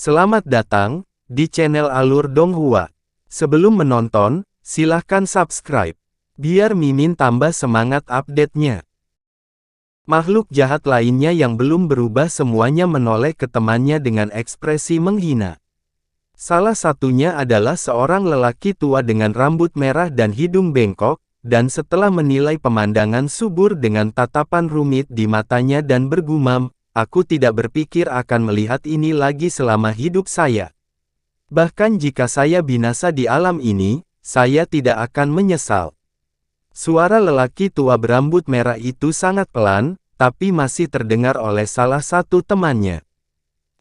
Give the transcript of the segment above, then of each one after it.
Selamat datang di channel Alur Donghua. Sebelum menonton, silahkan subscribe, biar Mimin tambah semangat update-nya. Makhluk jahat lainnya yang belum berubah semuanya menoleh ke temannya dengan ekspresi menghina. Salah satunya adalah seorang lelaki tua dengan rambut merah dan hidung bengkok, dan setelah menilai pemandangan subur dengan tatapan rumit di matanya dan bergumam, "Aku tidak berpikir akan melihat ini lagi selama hidup saya. Bahkan jika saya binasa di alam ini, saya tidak akan menyesal." Suara lelaki tua berambut merah itu sangat pelan, tapi masih terdengar oleh salah satu temannya.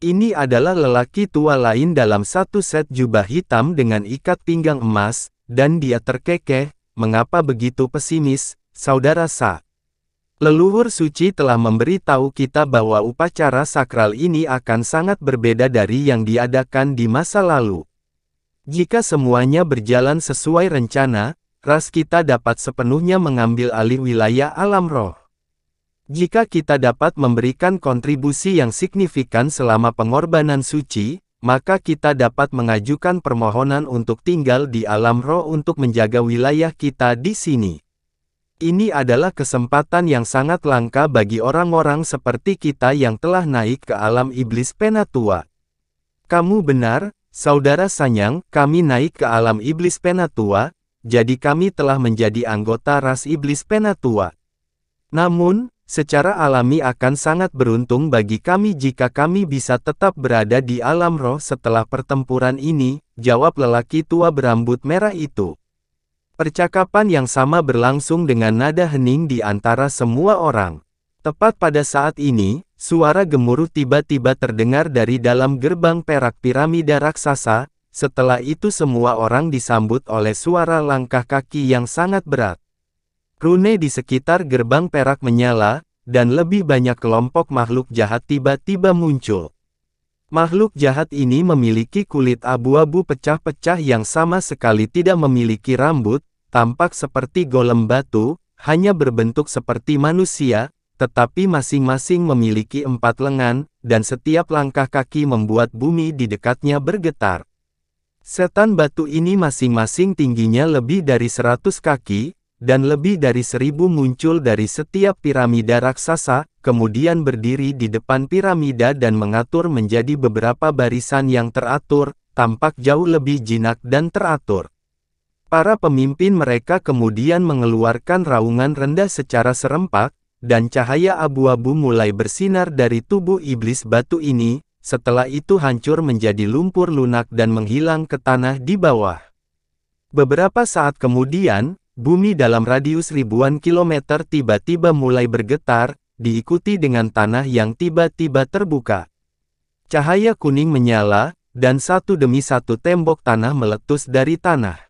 Ini adalah lelaki tua lain dalam satu set jubah hitam dengan ikat pinggang emas, dan dia terkekeh. "Mengapa begitu pesimis, Saudara Sa? Leluhur suci telah memberi tahu kita bahwa upacara sakral ini akan sangat berbeda dari yang diadakan di masa lalu. Jika semuanya berjalan sesuai rencana, ras kita dapat sepenuhnya mengambil alih wilayah alam roh. Jika kita dapat memberikan kontribusi yang signifikan selama pengorbanan suci, maka kita dapat mengajukan permohonan untuk tinggal di alam roh untuk menjaga wilayah kita di sini. Ini adalah kesempatan yang sangat langka bagi orang-orang seperti kita yang telah naik ke alam iblis Penatua." "Kamu benar, Saudara Sanyang, kami naik ke alam iblis Penatua, jadi kami telah menjadi anggota ras iblis Penatua. Namun, secara alami akan sangat beruntung bagi kami jika kami bisa tetap berada di alam roh setelah pertempuran ini," jawab lelaki tua berambut merah itu. Percakapan yang sama berlangsung dengan nada hening di antara semua orang. Tepat pada saat ini, suara gemuruh tiba-tiba terdengar dari dalam gerbang perak piramida raksasa. Setelah itu semua orang disambut oleh suara langkah kaki yang sangat berat. Rune di sekitar gerbang perak menyala, dan lebih banyak kelompok makhluk jahat tiba-tiba muncul. Makhluk jahat ini memiliki kulit abu-abu pecah-pecah yang sama sekali tidak memiliki rambut, tampak seperti golem batu, hanya berbentuk seperti manusia, tetapi masing-masing memiliki 4 lengan, dan setiap langkah kaki membuat bumi di dekatnya bergetar. Setan batu ini masing-masing tingginya lebih dari 100 kaki, dan lebih dari 1000 muncul dari setiap piramida raksasa, kemudian berdiri di depan piramida dan mengatur menjadi beberapa barisan yang teratur, tampak jauh lebih jinak dan teratur. Para pemimpin mereka kemudian mengeluarkan raungan rendah secara serempak, dan cahaya abu-abu mulai bersinar dari tubuh iblis batu ini, setelah itu hancur menjadi lumpur lunak dan menghilang ke tanah di bawah. Beberapa saat kemudian, bumi dalam radius ribuan kilometer tiba-tiba mulai bergetar, diikuti dengan tanah yang tiba-tiba terbuka. Cahaya kuning menyala, dan satu demi satu tembok tanah meletus dari tanah.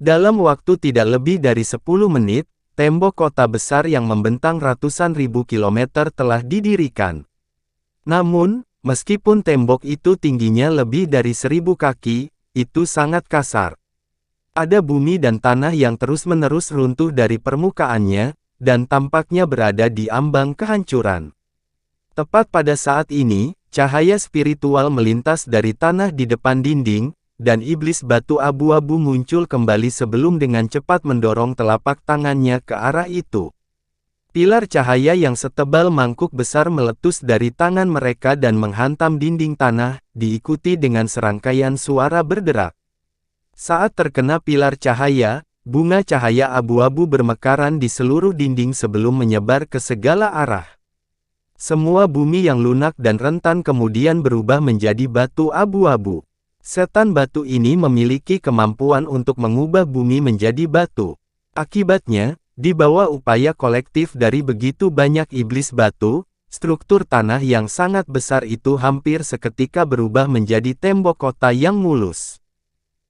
Dalam waktu tidak lebih dari 10 menit, tembok kota besar yang membentang ratusan ribu kilometer telah didirikan. Namun, meskipun tembok itu tingginya lebih dari 1000 kaki, itu sangat kasar. Ada bumi dan tanah yang terus-menerus runtuh dari permukaannya, dan tampaknya berada di ambang kehancuran. Tepat pada saat ini, cahaya spiritual melintas dari tanah di depan dinding, dan iblis batu abu-abu muncul kembali sebelum dengan cepat mendorong telapak tangannya ke arah itu. Pilar cahaya yang setebal mangkuk besar meletus dari tangan mereka dan menghantam dinding tanah, diikuti dengan serangkaian suara berderak. Saat terkena pilar cahaya, bunga cahaya abu-abu bermekaran di seluruh dinding sebelum menyebar ke segala arah. Semua bumi yang lunak dan rentan kemudian berubah menjadi batu abu-abu. Setan batu ini memiliki kemampuan untuk mengubah bumi menjadi batu. Akibatnya, di bawah upaya kolektif dari begitu banyak iblis batu, struktur tanah yang sangat besar itu hampir seketika berubah menjadi tembok kota yang mulus.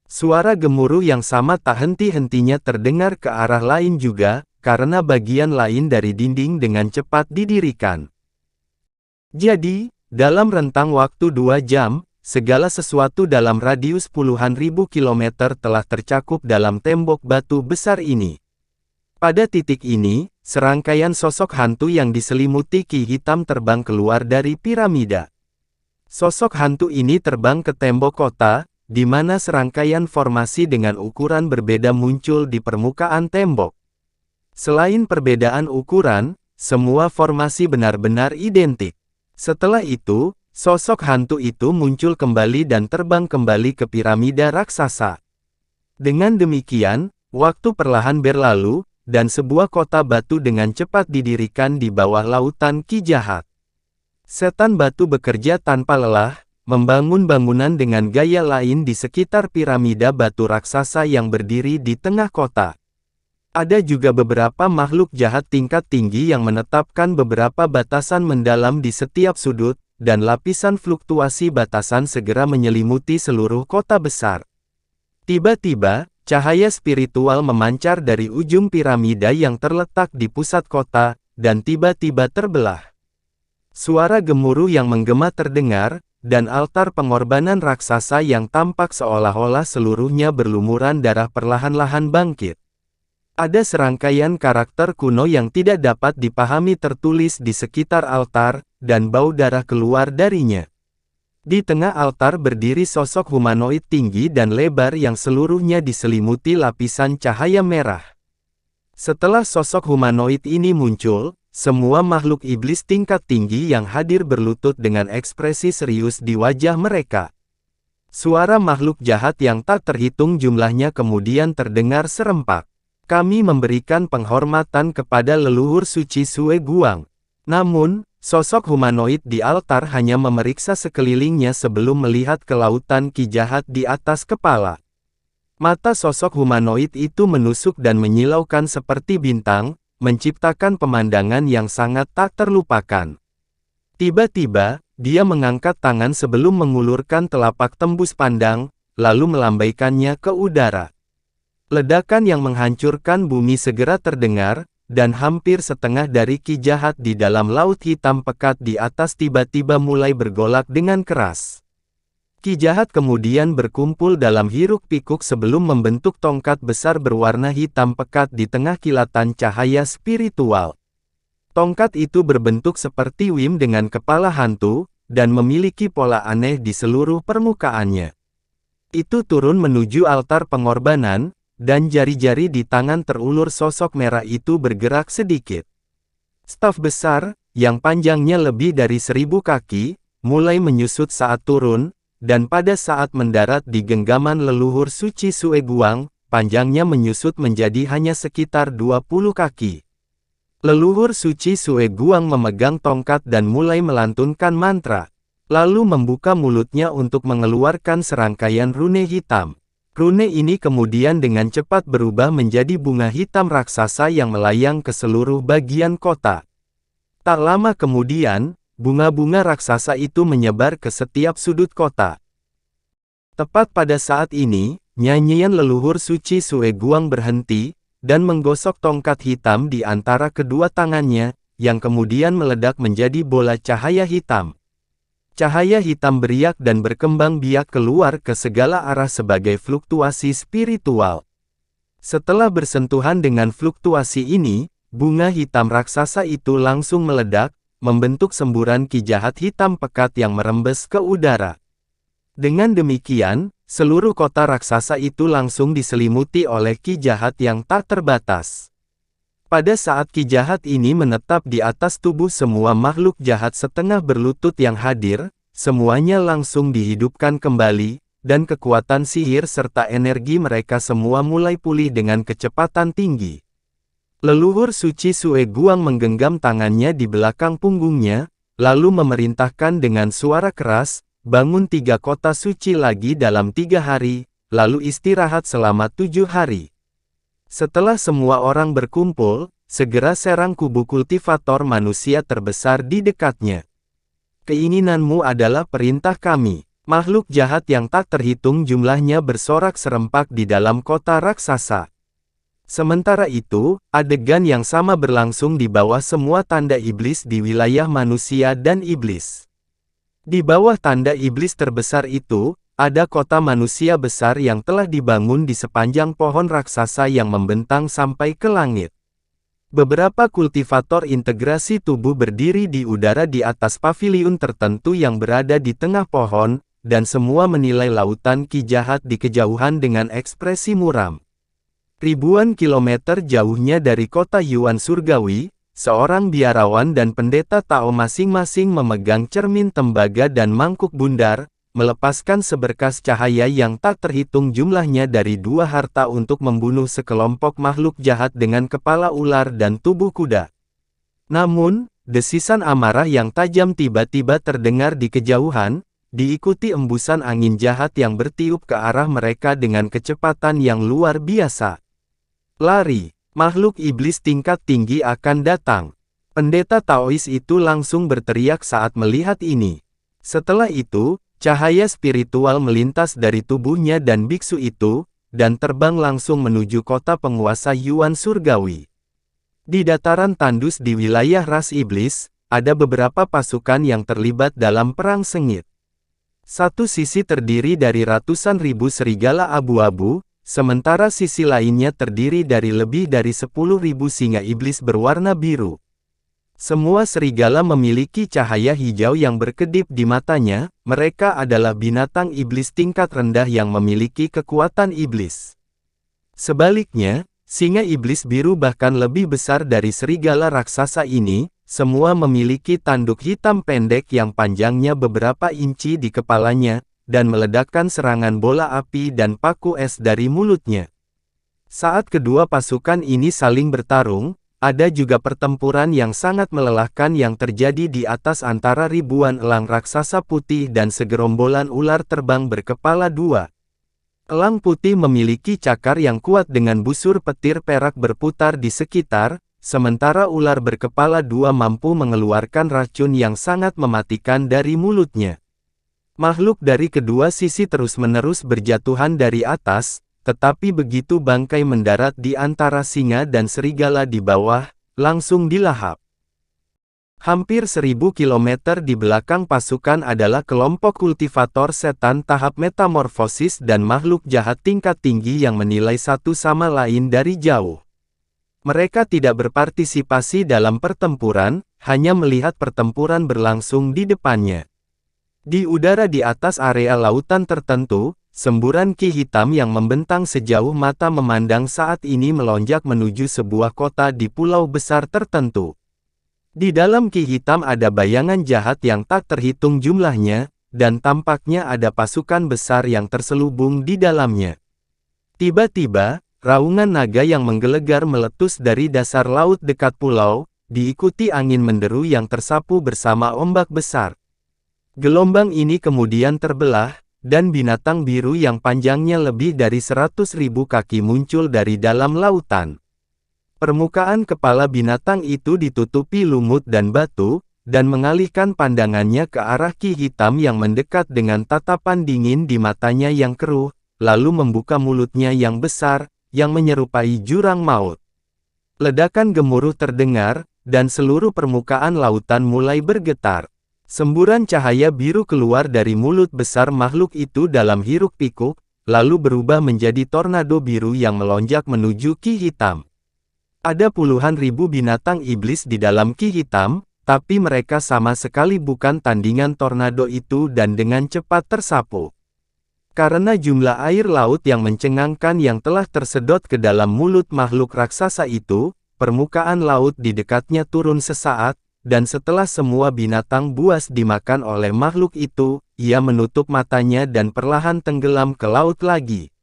Suara gemuruh yang sama tak henti-hentinya terdengar ke arah lain juga, karena bagian lain dari dinding dengan cepat didirikan. Jadi, dalam rentang waktu 2 jam, segala sesuatu dalam radius puluhan ribu kilometer telah tercakup dalam tembok batu besar ini. Pada titik ini, serangkaian sosok hantu yang diselimuti ki hitam terbang keluar dari piramida. Sosok hantu ini terbang ke tembok kota, di mana serangkaian formasi dengan ukuran berbeda muncul di permukaan tembok. Selain perbedaan ukuran, semua formasi benar-benar identik. Setelah itu, sosok hantu itu muncul kembali dan terbang kembali ke piramida raksasa. Dengan demikian, waktu perlahan berlalu, dan sebuah kota batu dengan cepat didirikan di bawah lautan Ki Jahat. Setan batu bekerja tanpa lelah, membangun bangunan dengan gaya lain di sekitar piramida batu raksasa yang berdiri di tengah kota. Ada juga beberapa makhluk jahat tingkat tinggi yang menetapkan beberapa batasan mendalam di setiap sudut, dan lapisan fluktuasi batasan segera menyelimuti seluruh kota besar. Tiba-tiba, cahaya spiritual memancar dari ujung piramida yang terletak di pusat kota, dan tiba-tiba terbelah. Suara gemuruh yang menggema terdengar, dan altar pengorbanan raksasa yang tampak seolah-olah seluruhnya berlumuran darah perlahan-lahan bangkit. Ada serangkaian karakter kuno yang tidak dapat dipahami tertulis di sekitar altar, dan bau darah keluar darinya. Di tengah altar berdiri sosok humanoid tinggi dan lebar yang seluruhnya diselimuti lapisan cahaya merah. Setelah sosok humanoid ini muncul, semua makhluk iblis tingkat tinggi yang hadir berlutut dengan ekspresi serius di wajah mereka. Suara makhluk jahat yang tak terhitung jumlahnya kemudian terdengar serempak. Kami memberikan penghormatan kepada leluhur suci Sue Guang. Namun, sosok humanoid di altar hanya memeriksa sekelilingnya sebelum melihat ke lautan Ki Jahat di atas kepala. Mata sosok humanoid itu menusuk dan menyilaukan seperti bintang, menciptakan pemandangan yang sangat tak terlupakan. Tiba-tiba, dia mengangkat tangan sebelum mengulurkan telapak tembus pandang, lalu melambaikannya ke udara. Ledakan yang menghancurkan bumi segera terdengar, dan hampir setengah dari Ki Jahat di dalam laut hitam pekat di atas tiba-tiba mulai bergolak dengan keras. Ki Jahat kemudian berkumpul dalam hiruk-pikuk sebelum membentuk tongkat besar berwarna hitam pekat di tengah kilatan cahaya spiritual. Tongkat itu berbentuk seperti wim dengan kepala hantu, dan memiliki pola aneh di seluruh permukaannya. Itu turun menuju altar pengorbanan, dan jari-jari di tangan terulur sosok merah itu bergerak sedikit. Staf besar, yang panjangnya lebih dari 1000 kaki, mulai menyusut saat turun, dan pada saat mendarat di genggaman leluhur suci Sue Guang, panjangnya menyusut menjadi hanya sekitar 20 kaki. Leluhur suci Sue Guang memegang tongkat dan mulai melantunkan mantra, lalu membuka mulutnya untuk mengeluarkan serangkaian rune hitam. Rune ini kemudian dengan cepat berubah menjadi bunga hitam raksasa yang melayang ke seluruh bagian kota. Tak lama kemudian, bunga-bunga raksasa itu menyebar ke setiap sudut kota. Tepat pada saat ini, nyanyian leluhur suci Sue Guang berhenti, dan menggosok tongkat hitam di antara kedua tangannya, yang kemudian meledak menjadi bola cahaya hitam. Cahaya hitam beriak dan berkembang biak keluar ke segala arah sebagai fluktuasi spiritual. Setelah bersentuhan dengan fluktuasi ini, bunga hitam raksasa itu langsung meledak, membentuk semburan Ki Jahat hitam pekat yang merembes ke udara. Dengan demikian, seluruh kota raksasa itu langsung diselimuti oleh Ki Jahat yang tak terbatas. Pada saat Ki Jahat ini menetap di atas tubuh semua makhluk jahat setengah berlutut yang hadir, semuanya langsung dihidupkan kembali, dan kekuatan sihir serta energi mereka semua mulai pulih dengan kecepatan tinggi. Leluhur suci Sue Guang menggenggam tangannya di belakang punggungnya, lalu memerintahkan dengan suara keras, bangun 3 kota suci lagi dalam 3 hari, lalu istirahat selama 7 hari. Setelah semua orang berkumpul, segera serang kubu kultivator manusia terbesar di dekatnya. Keinginanmu adalah perintah kami. Makhluk jahat yang tak terhitung jumlahnya bersorak serempak di dalam kota raksasa. Sementara itu, adegan yang sama berlangsung di bawah semua tanda iblis di wilayah manusia dan iblis. Di bawah tanda iblis terbesar itu, ada kota manusia besar yang telah dibangun di sepanjang pohon raksasa yang membentang sampai ke langit. Beberapa kultivator integrasi tubuh berdiri di udara di atas paviliun tertentu yang berada di tengah pohon, dan semua menilai lautan Qi jahat di kejauhan dengan ekspresi muram. Ribuan kilometer jauhnya dari kota Yuan surgawi, seorang biarawan dan pendeta Tao masing-masing memegang cermin tembaga dan mangkuk bundar, melepaskan seberkas cahaya yang tak terhitung jumlahnya dari dua harta untuk membunuh sekelompok makhluk jahat dengan kepala ular dan tubuh kuda. Namun, desisan amarah yang tajam tiba-tiba terdengar di kejauhan, diikuti embusan angin jahat yang bertiup ke arah mereka dengan kecepatan yang luar biasa. Lari, makhluk iblis tingkat tinggi akan datang. Pendeta Taois itu langsung berteriak saat melihat ini. Setelah itu, cahaya spiritual melintas dari tubuhnya dan biksu itu, dan terbang langsung menuju kota penguasa Yuan surgawi. Di dataran tandus di wilayah ras iblis, ada beberapa pasukan yang terlibat dalam perang sengit. Satu sisi terdiri dari ratusan ribu serigala abu-abu, sementara sisi lainnya terdiri dari lebih dari 10.000 singa iblis berwarna biru. Semua serigala memiliki cahaya hijau yang berkedip di matanya, mereka adalah binatang iblis tingkat rendah yang memiliki kekuatan iblis. Sebaliknya, singa iblis biru bahkan lebih besar dari serigala raksasa ini, semua memiliki tanduk hitam pendek yang panjangnya beberapa inci di kepalanya, dan meledakkan serangan bola api dan paku es dari mulutnya. Saat kedua pasukan ini saling bertarung, ada juga pertempuran yang sangat melelahkan yang terjadi di atas antara ribuan elang raksasa putih dan segerombolan ular terbang berkepala dua. Elang putih memiliki cakar yang kuat dengan busur petir perak berputar di sekitar, sementara ular berkepala dua mampu mengeluarkan racun yang sangat mematikan dari mulutnya. Makhluk dari kedua sisi terus-menerus berjatuhan dari atas, tetapi begitu bangkai mendarat di antara singa dan serigala di bawah, langsung dilahap. Hampir 1000 kilometer di belakang pasukan adalah kelompok kultivator setan tahap metamorfosis dan makhluk jahat tingkat tinggi yang menilai satu sama lain dari jauh. Mereka tidak berpartisipasi dalam pertempuran, hanya melihat pertempuran berlangsung di depannya. Di udara di atas area lautan tertentu, semburan Qi hitam yang membentang sejauh mata memandang saat ini melonjak menuju sebuah kota di pulau besar tertentu. Di dalam Qi hitam ada bayangan jahat yang tak terhitung jumlahnya, dan tampaknya ada pasukan besar yang terselubung di dalamnya. Tiba-tiba, raungan naga yang menggelegar meletus dari dasar laut dekat pulau, diikuti angin menderu yang tersapu bersama ombak besar. Gelombang ini kemudian terbelah, dan binatang biru yang panjangnya lebih dari 100.000 kaki muncul dari dalam lautan. Permukaan kepala binatang itu ditutupi lumut dan batu, dan mengalihkan pandangannya ke arah Qi hitam yang mendekat dengan tatapan dingin di matanya yang keruh, lalu membuka mulutnya yang besar, yang menyerupai jurang maut. Ledakan gemuruh terdengar, dan seluruh permukaan lautan mulai bergetar. Semburan cahaya biru keluar dari mulut besar makhluk itu dalam hiruk-pikuk, lalu berubah menjadi tornado biru yang melonjak menuju Qi hitam. Ada puluhan ribu binatang iblis di dalam Qi hitam, tapi mereka sama sekali bukan tandingan tornado itu dan dengan cepat tersapu. Karena jumlah air laut yang mencengangkan yang telah tersedot ke dalam mulut makhluk raksasa itu, permukaan laut di dekatnya turun sesaat, dan setelah semua binatang buas dimakan oleh makhluk itu, ia menutup matanya dan perlahan tenggelam ke laut lagi.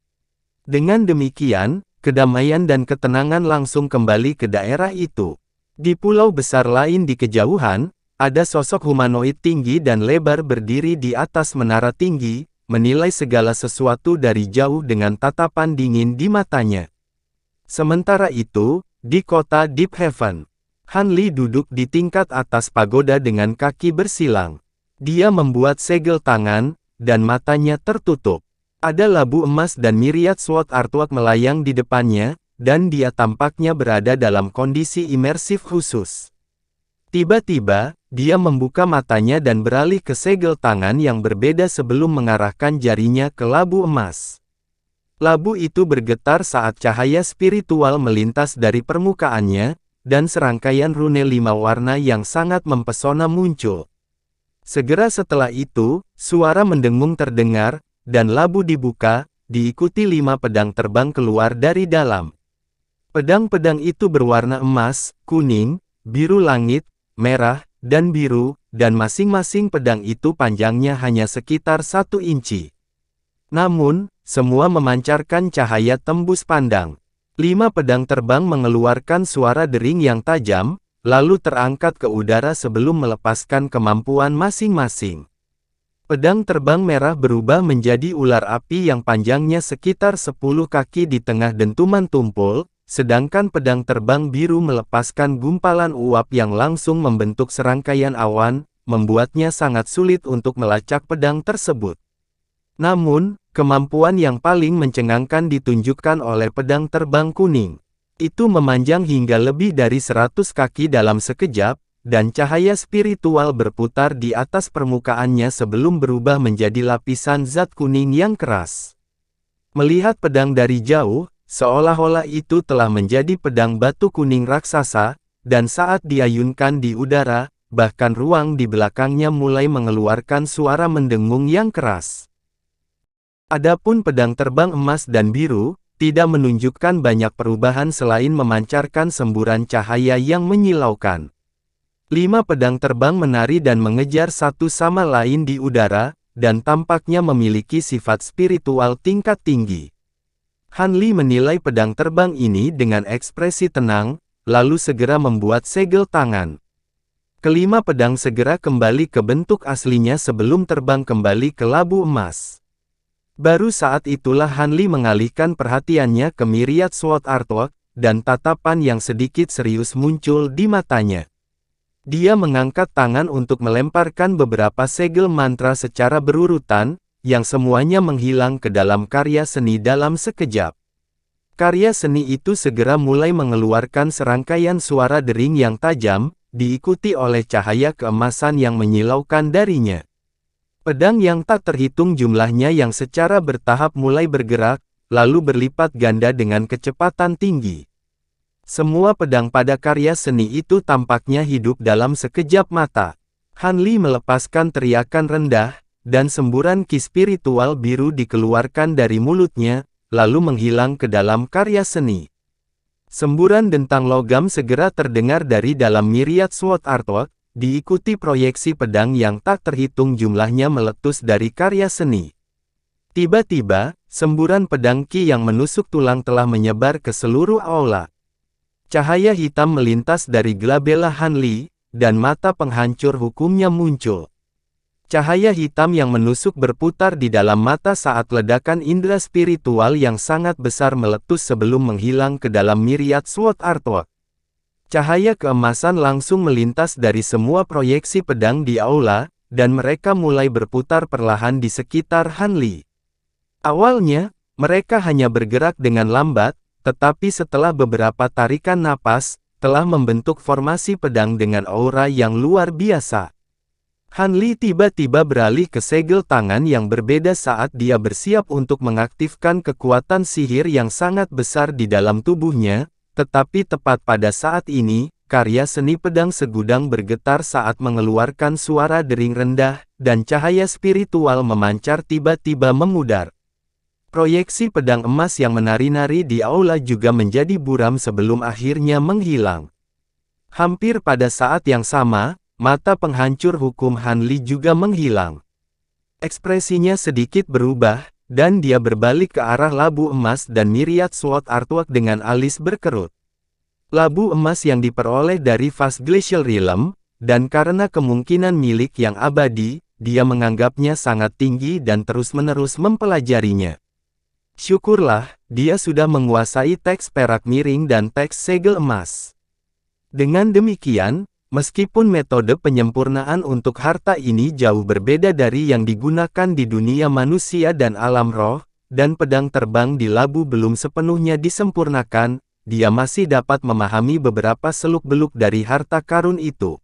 Dengan demikian, kedamaian dan ketenangan langsung kembali ke daerah itu. Di pulau besar lain di kejauhan, ada sosok humanoid tinggi dan lebar berdiri di atas menara tinggi, menilai segala sesuatu dari jauh dengan tatapan dingin di matanya. Sementara itu, di kota Deep Heaven, Han Li duduk di tingkat atas pagoda dengan kaki bersilang. Dia membuat segel tangan, dan matanya tertutup. Ada labu emas dan miriat sword artwork melayang di depannya, dan dia tampaknya berada dalam kondisi imersif khusus. Tiba-tiba, dia membuka matanya dan beralih ke segel tangan yang berbeda sebelum mengarahkan jarinya ke labu emas. Labu itu bergetar saat cahaya spiritual melintas dari permukaannya, dan serangkaian rune 5 warna yang sangat mempesona muncul. Segera setelah itu, suara mendengung terdengar, dan labu dibuka, diikuti 5 pedang terbang keluar dari dalam. Pedang-pedang itu berwarna emas, kuning, biru langit, merah, dan biru, dan masing-masing pedang itu panjangnya hanya sekitar 1 inci. Namun, semua memancarkan cahaya tembus pandang. 5 pedang terbang mengeluarkan suara dering yang tajam, lalu terangkat ke udara sebelum melepaskan kemampuan masing-masing. Pedang terbang merah berubah menjadi ular api yang panjangnya sekitar 10 kaki di tengah dentuman tumpul, sedangkan pedang terbang biru melepaskan gumpalan uap yang langsung membentuk serangkaian awan, membuatnya sangat sulit untuk melacak pedang tersebut. Namun, kemampuan yang paling mencengangkan ditunjukkan oleh pedang terbang kuning. Itu memanjang hingga lebih dari 100 kaki dalam sekejap, dan cahaya spiritual berputar di atas permukaannya sebelum berubah menjadi lapisan zat kuning yang keras. Melihat pedang dari jauh, seolah-olah itu telah menjadi pedang batu kuning raksasa, dan saat diayunkan di udara, bahkan ruang di belakangnya mulai mengeluarkan suara mendengung yang keras. Adapun pedang terbang emas dan biru, tidak menunjukkan banyak perubahan selain memancarkan semburan cahaya yang menyilaukan. 5 pedang terbang menari dan mengejar satu sama lain di udara, dan tampaknya memiliki sifat spiritual tingkat tinggi. Han Li menilai pedang terbang ini dengan ekspresi tenang, lalu segera membuat segel tangan. Kelima pedang segera kembali ke bentuk aslinya sebelum terbang kembali ke labu emas. Baru saat itulah Han Li mengalihkan perhatiannya ke Myriad Sword Artwork, dan tatapan yang sedikit serius muncul di matanya. Dia mengangkat tangan untuk melemparkan beberapa segel mantra secara berurutan, yang semuanya menghilang ke dalam karya seni dalam sekejap. Karya seni itu segera mulai mengeluarkan serangkaian suara dering yang tajam, diikuti oleh cahaya keemasan yang menyilaukan darinya. Pedang yang tak terhitung jumlahnya yang secara bertahap mulai bergerak, lalu berlipat ganda dengan kecepatan tinggi. Semua pedang pada karya seni itu tampaknya hidup dalam sekejap mata. Han Li melepaskan teriakan rendah, dan semburan ki spiritual biru dikeluarkan dari mulutnya, lalu menghilang ke dalam karya seni. Semburan dentang logam segera terdengar dari dalam Myriad Sword Artwork, diikuti proyeksi pedang yang tak terhitung jumlahnya meletus dari karya seni. Tiba-tiba, semburan pedang ki yang menusuk tulang telah menyebar ke seluruh aula. Cahaya hitam melintas dari glabella Han Li, dan mata penghancur hukumnya muncul. Cahaya hitam yang menusuk berputar di dalam mata saat ledakan indera spiritual yang sangat besar meletus sebelum menghilang ke dalam Myriad Sword Artwork. Cahaya keemasan langsung melintas dari semua proyeksi pedang di aula, dan mereka mulai berputar perlahan di sekitar Han Li. Awalnya, mereka hanya bergerak dengan lambat, tetapi setelah beberapa tarikan napas, telah membentuk formasi pedang dengan aura yang luar biasa. Han Li tiba-tiba beralih ke segel tangan yang berbeda saat dia bersiap untuk mengaktifkan kekuatan sihir yang sangat besar di dalam tubuhnya. Tetapi tepat pada saat ini, karya seni pedang segudang bergetar saat mengeluarkan suara dering rendah, dan cahaya spiritual memancar tiba-tiba memudar. Proyeksi pedang emas yang menari-nari di aula juga menjadi buram sebelum akhirnya menghilang. Hampir pada saat yang sama, mata penghancur hukum Han Li juga menghilang. Ekspresinya sedikit berubah, dan dia berbalik ke arah labu emas dan Myriad Sword Artwork dengan alis berkerut. Labu emas yang diperoleh dari Vast Glacial Realm, dan karena kemungkinan milik yang abadi, dia menganggapnya sangat tinggi dan terus-menerus mempelajarinya. Syukurlah, dia sudah menguasai teks perak miring dan teks segel emas. Dengan demikian, meskipun metode penyempurnaan untuk harta ini jauh berbeda dari yang digunakan di dunia manusia dan alam roh, dan pedang terbang di labu belum sepenuhnya disempurnakan, dia masih dapat memahami beberapa seluk-beluk dari harta karun itu.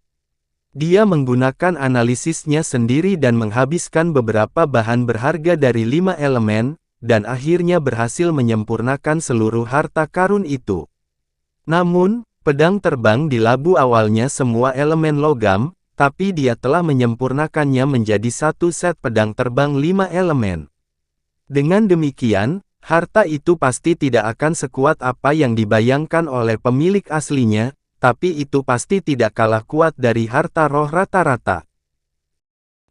Dia menggunakan analisisnya sendiri dan menghabiskan beberapa bahan berharga dari 5 elemen, dan akhirnya berhasil menyempurnakan seluruh harta karun itu. Namun, Pedang terbang di labu awalnya semua elemen logam, tapi dia telah menyempurnakannya menjadi satu set pedang terbang 5 elemen. Dengan demikian, harta itu pasti tidak akan sekuat apa yang dibayangkan oleh pemilik aslinya, tapi itu pasti tidak kalah kuat dari harta roh rata-rata.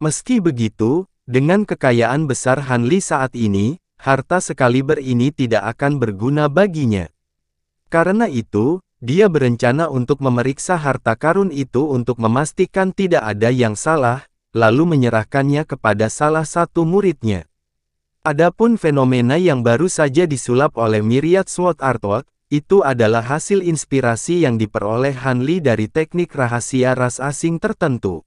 Meski begitu, dengan kekayaan besar Han Li saat ini, harta sekaliber ini tidak akan berguna baginya. Karena itu, dia berencana untuk memeriksa harta karun itu untuk memastikan tidak ada yang salah, lalu menyerahkannya kepada salah satu muridnya. Adapun fenomena yang baru saja disulap oleh Myriad Sword Artwork, itu adalah hasil inspirasi yang diperoleh Han Li dari teknik rahasia ras asing tertentu.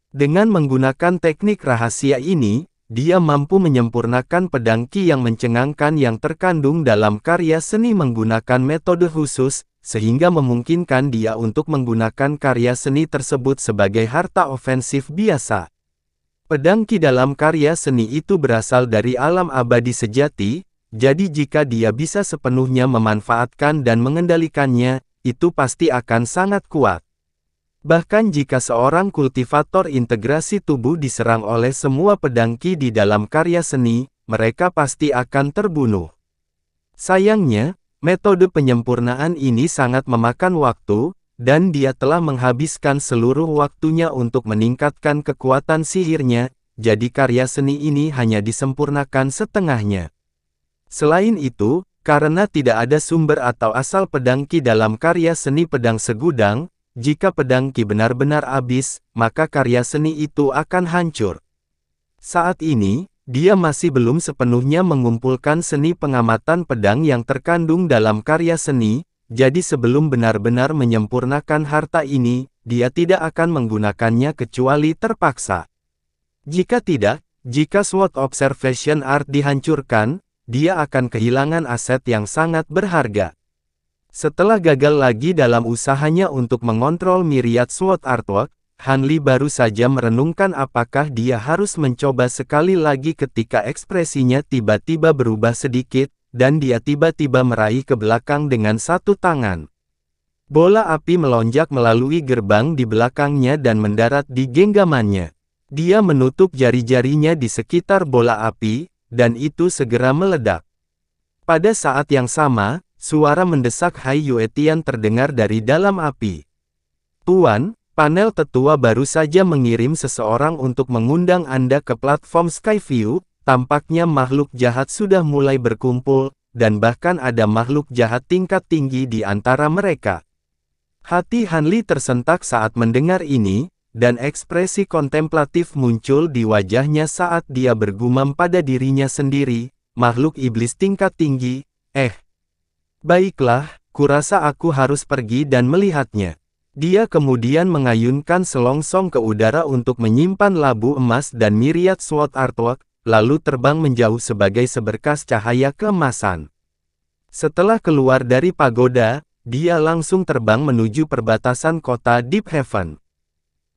Dengan menggunakan teknik rahasia ini, dia mampu menyempurnakan pedang Qi yang mencengangkan yang terkandung dalam karya seni menggunakan metode khusus, sehingga memungkinkan dia untuk menggunakan karya seni tersebut sebagai harta ofensif biasa. Pedang Qi dalam karya seni itu berasal dari alam abadi sejati, jadi jika dia bisa sepenuhnya memanfaatkan dan mengendalikannya, itu pasti akan sangat kuat. Bahkan jika seorang kultivator integrasi tubuh diserang oleh semua pedang Qi di dalam karya seni, mereka pasti akan terbunuh. Sayangnya, metode penyempurnaan ini sangat memakan waktu, dan dia telah menghabiskan seluruh waktunya untuk meningkatkan kekuatan sihirnya, jadi karya seni ini hanya disempurnakan setengahnya. Selain itu, karena tidak ada sumber atau asal pedang Qi dalam karya seni pedang segudang, jika pedang Qi benar-benar habis, maka karya seni itu akan hancur. Saat ini, dia masih belum sepenuhnya mengumpulkan seni pengamatan pedang yang terkandung dalam karya seni, jadi sebelum benar-benar menyempurnakan harta ini, dia tidak akan menggunakannya kecuali terpaksa. Jika tidak, jika Sword Observation Art dihancurkan, dia akan kehilangan aset yang sangat berharga. Setelah gagal lagi dalam usahanya untuk mengontrol Myriad Sword Artwork, Han Li baru saja merenungkan apakah dia harus mencoba sekali lagi ketika ekspresinya tiba-tiba berubah sedikit, dan dia tiba-tiba meraih ke belakang dengan satu tangan. Bola api melonjak melalui gerbang di belakangnya dan mendarat di genggamannya. Dia menutup jari-jarinya di sekitar bola api, dan itu segera meledak. Pada saat yang sama, suara mendesak Hai Yuetian terdengar dari dalam api. Tuan, panel tetua baru saja mengirim seseorang untuk mengundang Anda ke platform Skyview, tampaknya makhluk jahat sudah mulai berkumpul, dan bahkan ada makhluk jahat tingkat tinggi di antara mereka. Hati Han Li tersentak saat mendengar ini, dan ekspresi kontemplatif muncul di wajahnya saat dia bergumam pada dirinya sendiri, makhluk iblis tingkat tinggi, baiklah, kurasa aku harus pergi dan melihatnya. Dia kemudian mengayunkan selongsong ke udara untuk menyimpan labu emas dan Myriad Sword Artwork, lalu terbang menjauh sebagai seberkas cahaya keemasan. Setelah keluar dari pagoda, dia langsung terbang menuju perbatasan kota Deep Heaven.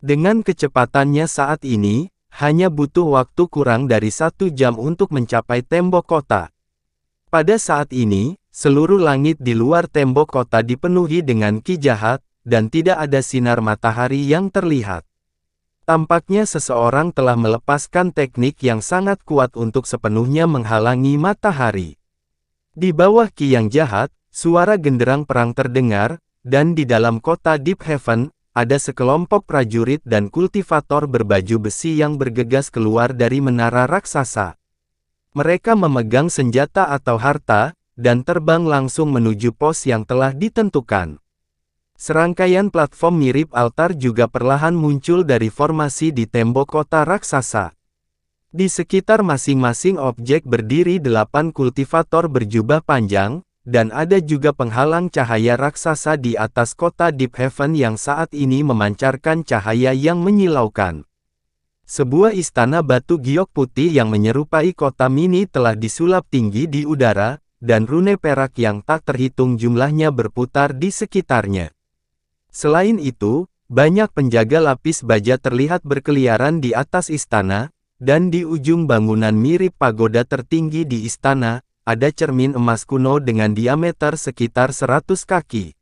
Dengan kecepatannya saat ini, hanya butuh waktu kurang dari 1 jam untuk mencapai tembok kota. Pada saat ini, seluruh langit di luar tembok kota dipenuhi dengan Qi jahat, dan tidak ada sinar matahari yang terlihat. Tampaknya seseorang telah melepaskan teknik yang sangat kuat untuk sepenuhnya menghalangi matahari. Di bawah Qi yang jahat, suara genderang perang terdengar, dan di dalam kota Deep Heaven, ada sekelompok prajurit dan kultivator berbaju besi yang bergegas keluar dari menara raksasa. Mereka memegang senjata atau harta, dan terbang langsung menuju pos yang telah ditentukan. Serangkaian platform mirip altar juga perlahan muncul dari formasi di tembok kota raksasa. Di sekitar masing-masing objek berdiri 8 kultivator berjubah panjang, dan ada juga penghalang cahaya raksasa di atas kota Deep Heaven yang saat ini memancarkan cahaya yang menyilaukan. Sebuah istana batu giok putih yang menyerupai kota mini telah disulap tinggi di udara, dan rune perak yang tak terhitung jumlahnya berputar di sekitarnya. Selain itu, banyak penjaga lapis baja terlihat berkeliaran di atas istana, dan di ujung bangunan mirip pagoda tertinggi di istana, ada cermin emas kuno dengan diameter sekitar 100 kaki.